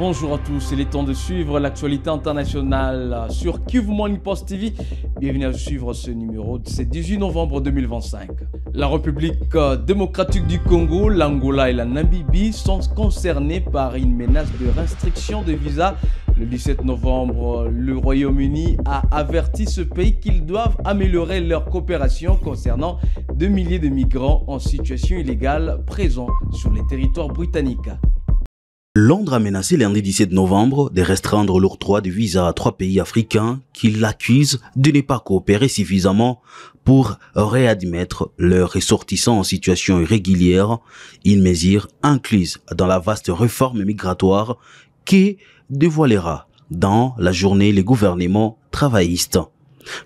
Bonjour à tous, il est temps de suivre l'actualité internationale sur Kivu Morning Post TV. Bienvenue à suivre ce numéro de ce 18 novembre 2025. La République démocratique du Congo, l'Angola et la Namibie sont concernés par une menace de restriction de visa. Le 17 novembre, le Royaume-Uni a averti ce pays qu'ils doivent améliorer leur coopération concernant 2 milliers de migrants en situation illégale présents sur les territoires britanniques. Londres a menacé lundi 17 novembre de restreindre l'octroi de visa à 3 pays africains qui l'accusent de ne pas coopérer suffisamment pour réadmettre leurs ressortissants en situation irrégulière, une mesure incluse dans la vaste réforme migratoire qui dévoilera dans la journée les gouvernements travaillistes.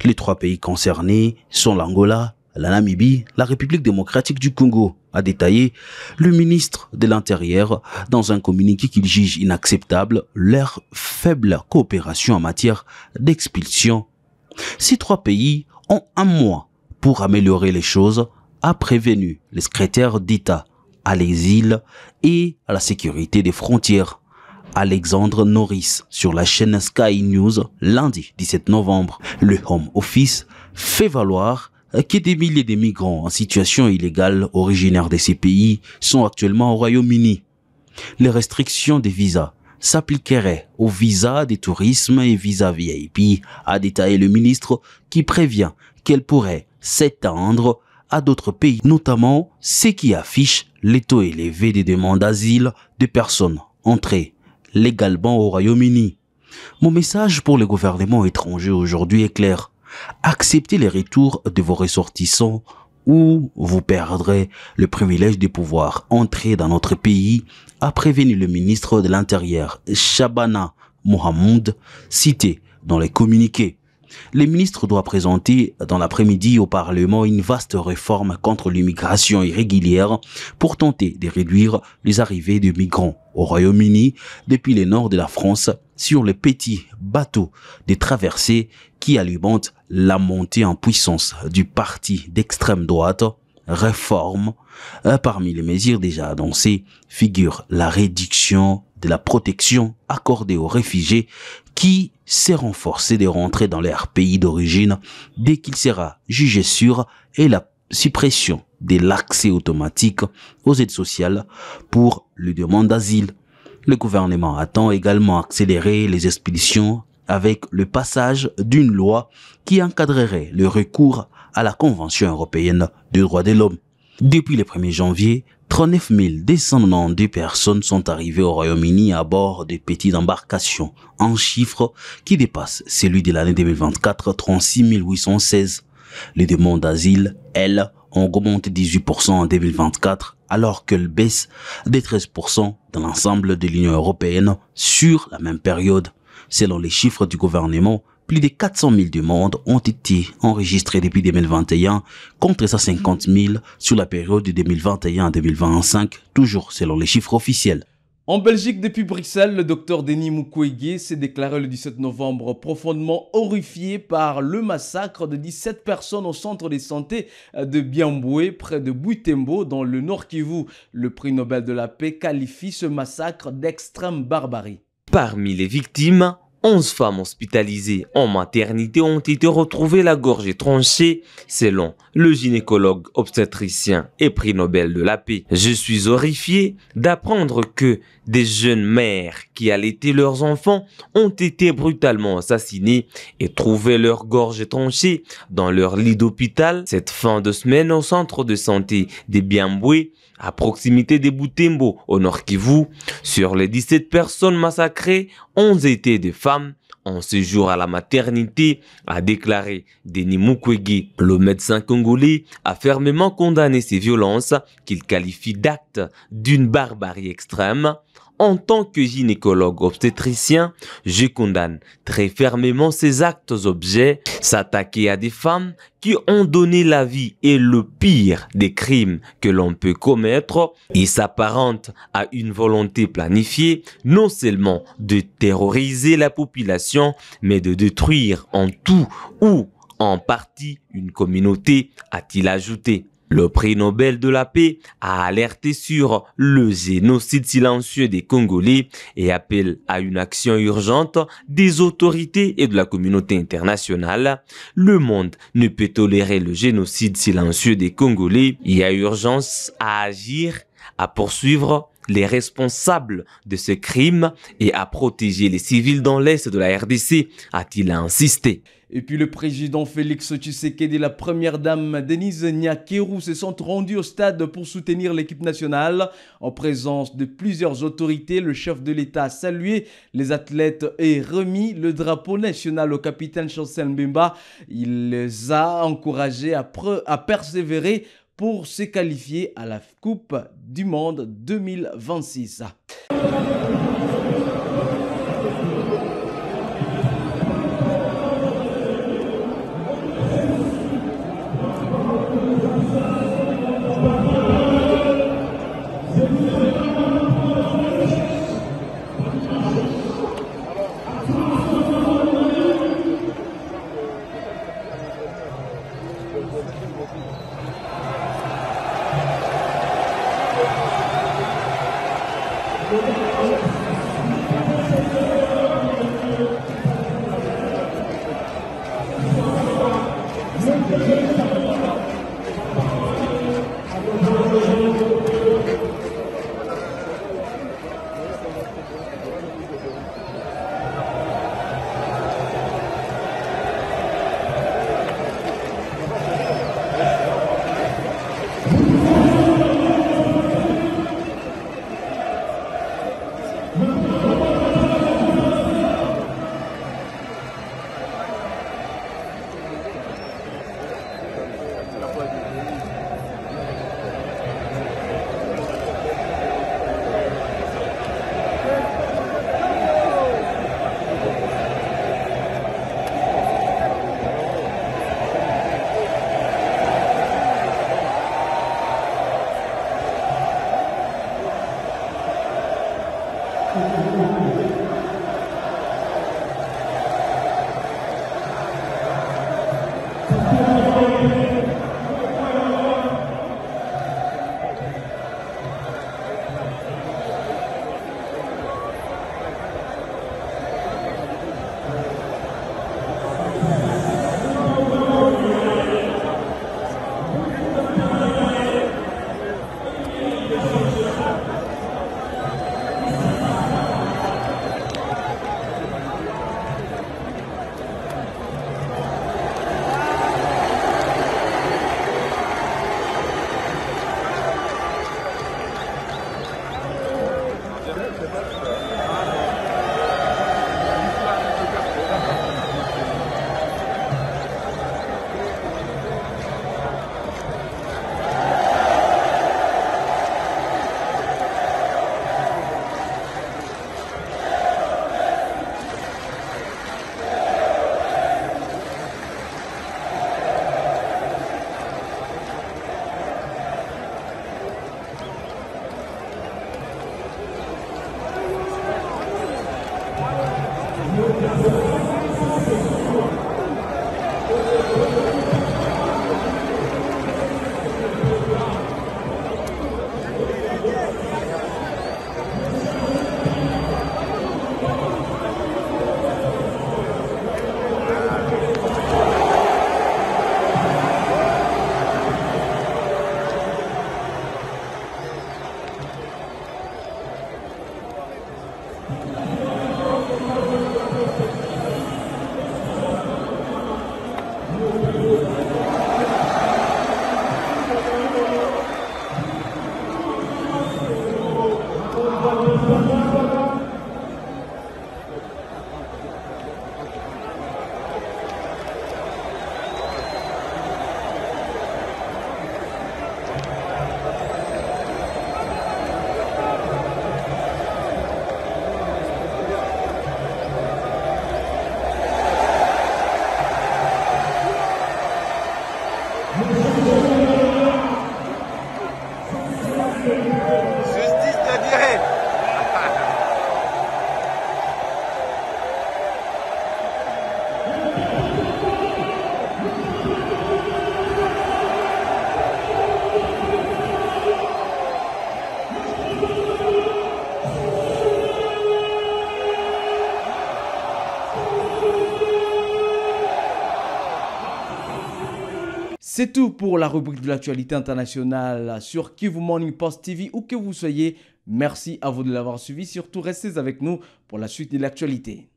Les 3 pays concernés sont l'Angola, la Namibie, la République démocratique du Congo, a détaillé le ministre de l'Intérieur dans un communiqué qu'il juge inacceptable leur faible coopération en matière d'expulsion. Ces 3 pays ont un mois pour améliorer les choses, a prévenu le secrétaire d'État à l'exil et à la sécurité des frontières, Alexandre Norris, sur la chaîne Sky News lundi 17 novembre. Le Home Office fait valoir que des milliers de migrants en situation illégale originaires de ces pays sont actuellement au Royaume-Uni. Les restrictions des visas s'appliqueraient aux visas de tourisme et visas VIP, a détaillé le ministre, qui prévient qu'elles pourraient s'étendre à d'autres pays, notamment ceux qui affichent les taux élevés des demandes d'asile de personnes entrées légalement au Royaume-Uni. Mon message pour le gouvernement étranger aujourd'hui est clair. Acceptez les retours de vos ressortissants ou vous perdrez le privilège de pouvoir entrer dans notre pays, a prévenu le ministre de l'Intérieur, Shabana Mohamed, cité dans les communiqués. Le ministre doit présenter dans l'après-midi au Parlement une vaste réforme contre l'immigration irrégulière pour tenter de réduire les arrivées de migrants au Royaume-Uni depuis le nord de la France sur les petits bateaux de traversée qui alimentent la montée en puissance du parti d'extrême droite Réforme. Parmi les mesures déjà annoncées figure la réduction de la protection accordée aux réfugiés qui s'est renforcée de rentrer dans leur pays d'origine dès qu'il sera jugé sûr, et la suppression de l'accès automatique aux aides sociales pour les demandes d'asile. Le gouvernement attend également accélérer les expéditions avec le passage d'une loi qui encadrerait le recours à la Convention européenne des droits de l'homme. Depuis le 1er janvier, 39 292 personnes sont arrivées au Royaume-Uni à bord de petites embarcations, un chiffre qui dépasse celui de l'année 2024, 36 816. Les demandes d'asile, elles, ont augmenté 18% en 2024, alors qu'elles baissent de 13% dans l'ensemble de l'Union européenne sur la même période. Selon les chiffres du gouvernement, plus de 400 000 demandes ont été enregistrées depuis 2021 contre 150 000 sur la période de 2021 à 2025, toujours selon les chiffres officiels. En Belgique, depuis Bruxelles, le docteur Denis Mukwege s'est déclaré le 17 novembre profondément horrifié par le massacre de 17 personnes au centre de santé de Biambwe, près de Butembo, dans le Nord Kivu. Le prix Nobel de la paix qualifie ce massacre d'extrême barbarie. Parmi les victimes, 11 femmes hospitalisées en maternité ont été retrouvées la gorge tranchée, selon le gynécologue obstétricien et prix Nobel de la paix. Je suis horrifié d'apprendre que des jeunes mères qui allaitaient leurs enfants ont été brutalement assassinées et trouvé leur gorge tranchée dans leur lit d'hôpital cette fin de semaine au centre de santé de Biambwe, à proximité de Butembo, au Nord Kivu. Sur les 17 personnes massacrées, 11 étaient des femmes en séjour à la maternité, a déclaré Denis Mukwege. Le médecin congolais a fermement condamné ces violences qu'il qualifie d'actes d'une barbarie extrême. En tant que gynécologue obstétricien, je condamne très fermement ces actes objets. S'attaquer à des femmes qui ont donné la vie est le pire des crimes que l'on peut commettre et s'apparente à une volonté planifiée non seulement de terroriser la population, mais de détruire en tout ou en partie une communauté, a-t-il ajouté. Le prix Nobel de la paix a alerté sur le génocide silencieux des Congolais et appelle à une action urgente des autorités et de la communauté internationale. Le monde ne peut tolérer le génocide silencieux des Congolais. Il y a urgence à agir, à poursuivre les responsables de ce crime et à protéger les civils dans l'est de la RDC, a-t-il insisté. Et puis le président Félix Tshisekedi et la première dame Denise Nyakeru se sont rendus au stade pour soutenir l'équipe nationale. En présence de plusieurs autorités, le chef de l'État a salué les athlètes et remis le drapeau national au capitaine Chancel Mbemba. Il les a encouragés à persévérer pour se qualifier à la Coupe du Monde 2026. C'est tout pour la rubrique de l'actualité internationale sur Kivu Morning Post TV, où que vous soyez. Merci à vous de l'avoir suivi. Surtout, restez avec nous pour la suite de l'actualité.